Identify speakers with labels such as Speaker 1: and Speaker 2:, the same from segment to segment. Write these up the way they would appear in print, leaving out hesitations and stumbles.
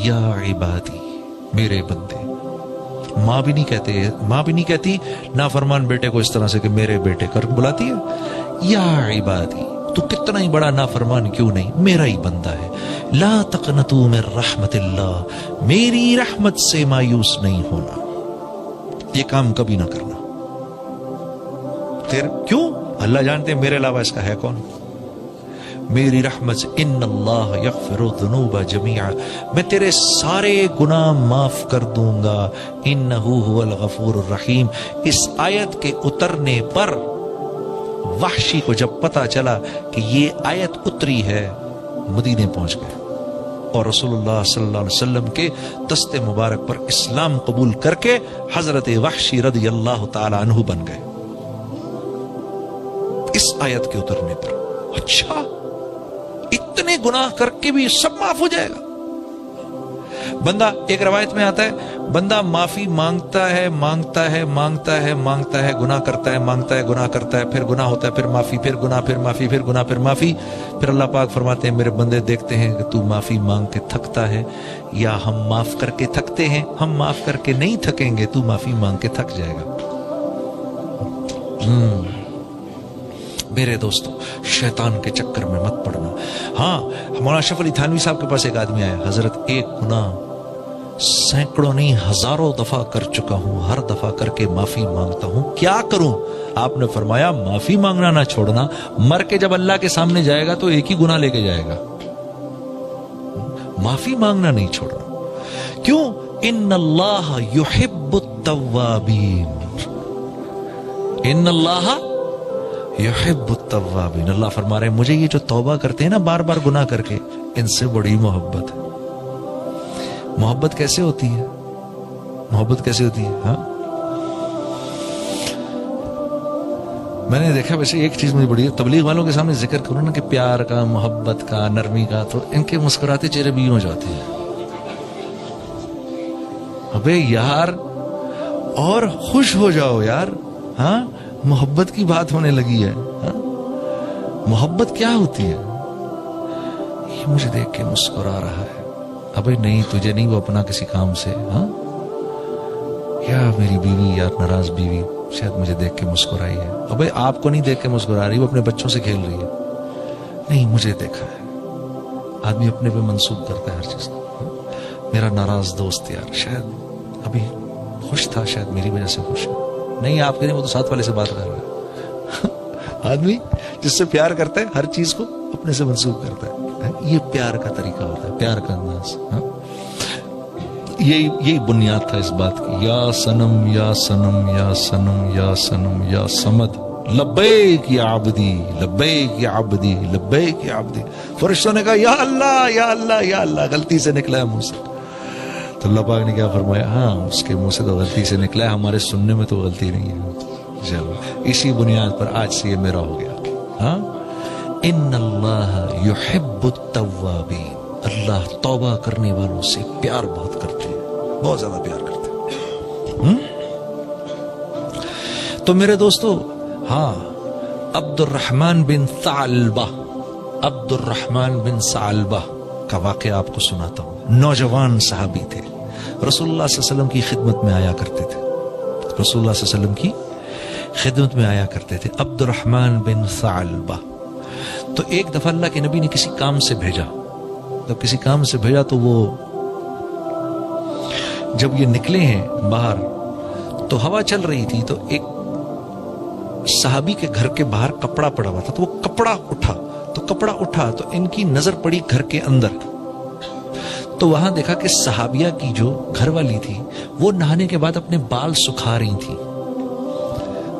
Speaker 1: یا عبادی، میرے بندے. ماں بھی نہیں کہتی نافرمان بیٹے کو اس طرح سے کہ میرے بیٹے کر بلاتی ہے. یا عبادی، تو کتنا ہی بڑا نافرمان کیوں نہیں، میرا ہی بندہ ہے. لا تقنطوا من رحمت اللہ، میری رحمت سے مایوس نہیں ہونا، یہ کام کبھی نہ کرنا. کیوں؟ اللہ جانتے ہیں میرے علاوہ اس کا ہے کون. میری رحمت سے ان اللہ یغفر الذنوب جميعا، میں تیرے سارے گناہ معاف کر دوں گا. انہ هو الغفور الرحیم. اس آیت کے اترنے پر وحشی کو جب پتا چلا کہ یہ آیت اتری ہے، مدینے پہنچ گئے اور رسول اللہ صلی اللہ علیہ وسلم کے دست مبارک پر اسلام قبول کر کے حضرت وحشی رضی اللہ تعالی عنہ بن گئے اس آیت کے اترنے پر. اچھا، اتنے گناہ کر کے بھی سب معاف ہو جائے گا. بندہ، ایک روایت میں آتا ہے، بندہ معافی مانگتا ہے، گناہ کرتا ہے، گناہ کرتا ہے، پھر گناہ ہوتا ہے، پھر معافی، پھر گناہ، پھر معافی، پھر گناہ، پھر معافی. پھر اللہ پاک فرماتے ہیں میرے بندے دیکھتے ہیں کہ تو معافی مانگ کے تھکتا ہے یا ہم معاف کر کے تھکتے ہیں. ہم معاف کر کے نہیں تھکیں گے، تو معافی مانگ کے تھک جائے گا. میرے دوستو، شیطان کے چکر میں مت پڑنا. ہاں، مولانا اشرف علی تھانوی صاحب کے پاس ایک آدمی آیا، حضرت ایک گناہ سینکڑوں نہیں ہزاروں دفعہ کر چکا ہوں، ہر دفعہ کر کے معافی مانگتا ہوں، کیا کروں؟ آپ نے فرمایا معافی مانگنا نہ چھوڑنا، مر کے جب اللہ کے سامنے جائے گا تو ایک ہی گناہ لے کے جائے گا. معافی مانگنا نہیں چھوڑنا. کیوں؟ ان اللہ یحب التوابین، ان اللہ یحب التوابین. اللہ فرما رہے ہیں مجھے یہ جو توبہ کرتے ہیں نا بار بار گناہ کر کے، ان سے بڑی محبت ہے. محبت کیسے ہوتی ہے؟ محبت کیسے ہوتی ہے؟ ہاں، میں نے دیکھا، ویسے ایک چیز مجھے بڑی تبلیغ والوں کے سامنے ذکر کروں نا کہ پیار کا، محبت کا، نرمی کا، تو ان کے مسکراتے چہرے بھی ہو جاتے ہیں. ابے یار، اور خوش ہو جاؤ یار. ہاں، محبت کی بات ہونے لگی ہے. ہاں، محبت کیا ہوتی ہے؟ یہ مجھے دیکھ کے مسکرا رہا ہے. ابے نہیں، تجھے نہیں، وہ اپنا کسی کام سے. ہاں، یا میری بیوی، یا ناراض بیوی شاید مجھے دیکھ کے مسکرائی ہے. ابے آپ کو نہیں دیکھ کے مسکرا رہی، وہ اپنے بچوں سے کھیل رہی ہے. نہیں، مجھے دیکھا ہے. آدمی اپنے پہ منسوب کرتا ہے ہر چیز. میرا ناراض دوست یار شاید ابھی خوش تھا، شاید میری وجہ سے خوش ہے. نہیں، آپ کے نہیں، وہ تو ساتھ والے سے بات کر رہا ہے. آدمی جس سے پیار کرتا ہے ہر چیز کو اپنے سے منسوب کرتا ہے. یہ پیار کا طریقہ ہوتا ہے، پیار کا انداز. یہی بنیاد تھا اس بات کی. یا سنم، یا سنم، یا سنم، یا سنم، یا سمد، لبیک یا عبدی، لبیک یا عبدی، لبیک یا عبدی. فرشتوں نے کہا یا اللہ، یا اللہ، یا اللہ. غلطی سے نکلا ہے منہ سے. تو اللہ پاک نے کیا فرمایا؟ ہاں، اس کے منہ سے تو غلطی سے نکلا ہے، ہمارے سننے میں تو غلطی نہیں ہے. چلو، اسی بنیاد پر آج سے یہ میرا ہو گیا. ہاں، ان اللہ یحب التوابین. اللہ توبہ کرنے والوں سے پیار بہت کرتے ہیں، بہت زیادہ پیار کرتے ہیں. تو میرے دوستو، ہاں، عبد الرحمن بن ثعلبہ، عبد الرحمن بن ثعلبہ کا واقعہ آپ کو سناتا ہوں. نوجوان صحابی تھے، رسول اللہ صلی اللہ علیہ وسلم کی خدمت میں آیا کرتے تھے. رسول اللہ صلی اللہ علیہ وسلم کی خدمت میں آیا کرتے تھے. عبد الرحمن بن ثعلبہ. تو ایک دفعہ اللہ کے نبی نے کسی کام سے بھیجا. جب کسی کام سے بھیجا تو وہ جب یہ نکلے ہیں باہر تو ہوا چل رہی تھی، تو ایک صحابی کے گھر کے باہر کپڑا پڑا ہوا تھا. تو وہ کپڑا اٹھا تو ان کی نظر پڑی گھر کے اندر. تو وہاں دیکھا کہ صحابیہ کی جو گھر والی تھی وہ نہانے کے بعد اپنے بال سکھا رہی تھی.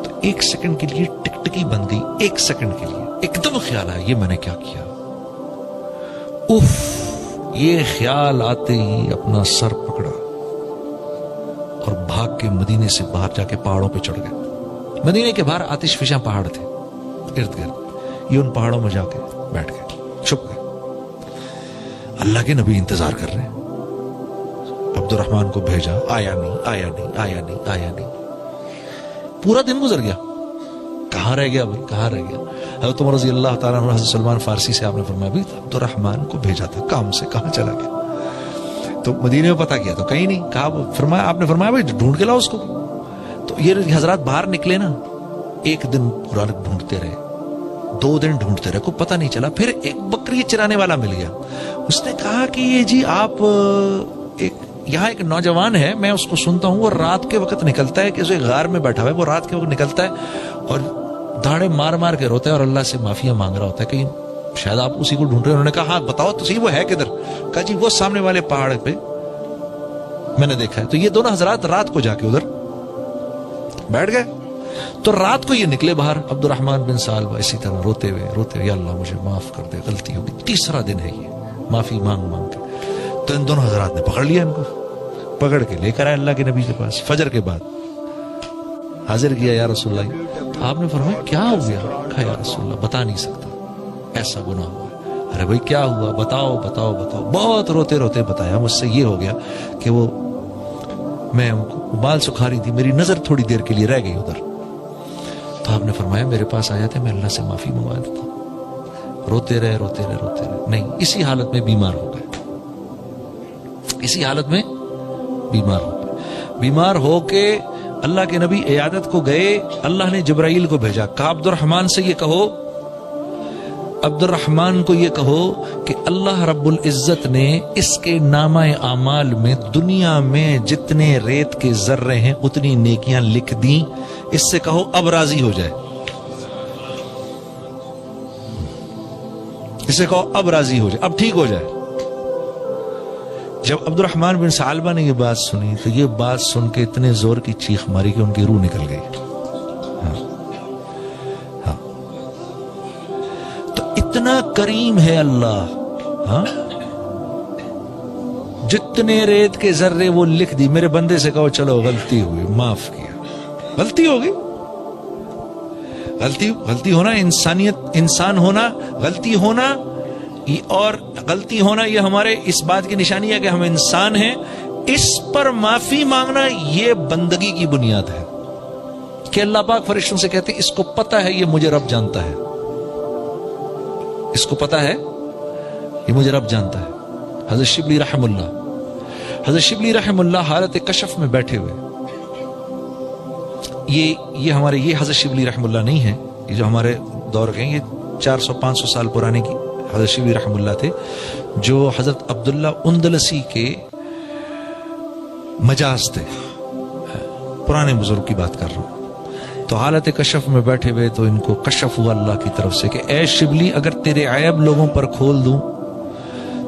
Speaker 1: تو ایک سیکنڈ کے لیے ٹکٹکی بن گئی. ایک سیکنڈ کے لیے ایک دم خیال آیا یہ میں نے کیا کیا. اف، یہ خیال آتے ہی اپنا سر پکڑا اور بھاگ کے مدینے سے باہر جا کے پہاڑوں پہ چڑھ گئے. مدینے کے باہر آتش فشاں پہاڑ تھے ارد گرد. یہ ان پہاڑوں میں جا کے بیٹھ گئے، چھپ گئے. اللہ کے نبی انتظار کر رہے ہیں. عبد الرحمن کو بھیجا، آیا نہیں. پورا دن گزر گیا. کہاں رہ گیا بھائی، کہاں رہ گیا؟ حضرت عمر رضی اللہ تعالیٰ عنہ، حضرت سلمان فارسی سے آپ نے فرمایا بھی عبد الرحمن کو بھیجا تھا کام سے، کہاں چلا گیا؟ تو مدینے میں پتہ کیا تو کہیں نہیں. کہا فرمایا آپ نے فرمایا بھائی ڈھونڈ کے لاؤ اس کو. تو یہ حضرات باہر نکلے نا, ایک دن پورا ڈھونڈتے رہے, 2 دن ڈھونڈتے رہے, کوئی پتہ نہیں چلا. پھر ایک بکری چرانے والا مل گیا. اس نے کہا کہ یہ جی آپ یہاں ایک نوجوان ہے, میں اس کو سنتا ہوں, وہ رات کے وقت نکلتا ہے, کہ اسے غار میں بیٹھا ہوا ہے, وہ رات کے وقت نکلتا ہے اور دھاڑے مار مار کے روتا ہے اور اللہ سے معافیاں مانگ رہا ہوتا ہے, کہ شاید آپ اسی کو ڈھونڈ رہے ہیں. انہوں نے کہا ہاں بتاؤ تو صحیح وہ ہے کدھر. کہا جی وہ سامنے والے پہاڑ پہ میں نے دیکھا ہے. تو یہ دونوں حضرات رات کو جا کے ادھر بیٹھ گئے. تو رات کو یہ نکلے باہر, عبد الرحمن بن سالبہ اسی طرح روتے ہوئے, یا اللہ مجھے معاف کر دے, غلطی ہوگی. تیسرا دن ہے یہ, معافی مانگ مانگ کے. تو ان دونوں حضرات نے پکڑ لیا, ان کو پکڑ کے لے کر آئے اللہ کے نبی کے پاس. فجر کے بعد حاضر کیا, یا رسول اللہ. آپ نے فرمایا کیا ہو گیا؟ کہا یا رسول اللہ بتا نہیں سکتا, ایسا گناہ ہوا ہے. ارے بھائی کیا ہوا, بتاؤ بتاؤ بتاؤ. بہت روتے روتے بتایا. مجھ سے یہ ہو گیا کہ وہ میں بال سکھا رہی تھی, میری نظر تھوڑی دیر کے لیے رہ گئی ادھر. تو آپ نے فرمایا میرے پاس آ جاتے, میں اللہ سے معافی منگوا دیتا. روتے رہے روتے رہے روتے رہے, نہیں اسی حالت میں بیمار ہو گئے. اسی حالت میں بیمار ہو گئے. بیمار ہو کے اللہ کے نبی عیادت کو گئے. اللہ نے جبرائیل کو بھیجا, کہا عبد الرحمن سے یہ کہو, عبد الرحمن کو یہ کہو کہ اللہ رب العزت نے اس کے نامہ اعمال میں دنیا میں جتنے ریت کے ذرے ہیں اتنی نیکیاں لکھ دیں. اس سے کہو اب راضی ہو جائے. اس سے کہو اب راضی ہو جائے, اب ٹھیک ہو جائے. جب عبد الرحمن بن ثعلبہ نے یہ بات سنی تو یہ بات سن کے اتنے زور کی چیخ ماری کہ ان کی روح نکل گئی. ہاں تو اتنا کریم ہے اللہ. ہاں جتنے ریت کے ذرے وہ لکھ دی. میرے بندے سے کہو چلو غلطی ہوئی, معاف کیا. غلطی ہو گئی, غلطی ہونا انسانیت, انسان ہونا, غلطی ہونا اور غلطی ہونا یہ ہمارے اس بات کی نشانی ہے کہ ہم انسان ہیں. اس پر معافی مانگنا یہ بندگی کی بنیاد ہے کہ اللہ پاک فرشتوں سے کہتے ہیں اس کو پتہ ہے یہ مجھے رب جانتا ہے, اس کو پتہ ہے یہ مجھے رب جانتا ہے. حضرت شبلی رحم اللہ حالت کشف میں بیٹھے ہوئے, یہ ہمارے یہ حضرت شبلی رحم اللہ نہیں ہے, یہ جو ہمارے دور کے ہیں, یہ 400-500 سال پرانے کی حضرت شبلی رحم اللہ تھے, جو حضرت عبداللہ اندلسی کے مجاز تھے. پرانے بزرگ کی بات کر رہا ہوں. تو حالت کشف میں بیٹھے ہوئے تو ان کو کشف ہوا اللہ کی طرف سے کہ اے شبلی اگر تیرے عیب لوگوں پر کھول دوں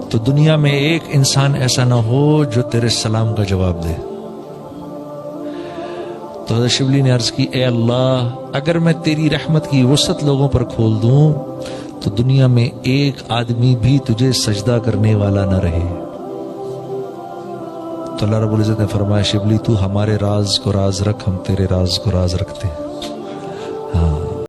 Speaker 1: تو دنیا میں ایک انسان ایسا نہ ہو جو تیرے سلام کا جواب دے. تو حضرت شبلی نے عرض کی اے اللہ اگر میں تیری رحمت کی وسعت لوگوں پر کھول دوں تو دنیا میں ایک آدمی بھی تجھے سجدہ کرنے والا نہ رہے. تو اللہ رب العزت نے فرمایا شبلی تو ہمارے راز کو راز رکھ, ہم تیرے راز کو راز رکھتے ہیں.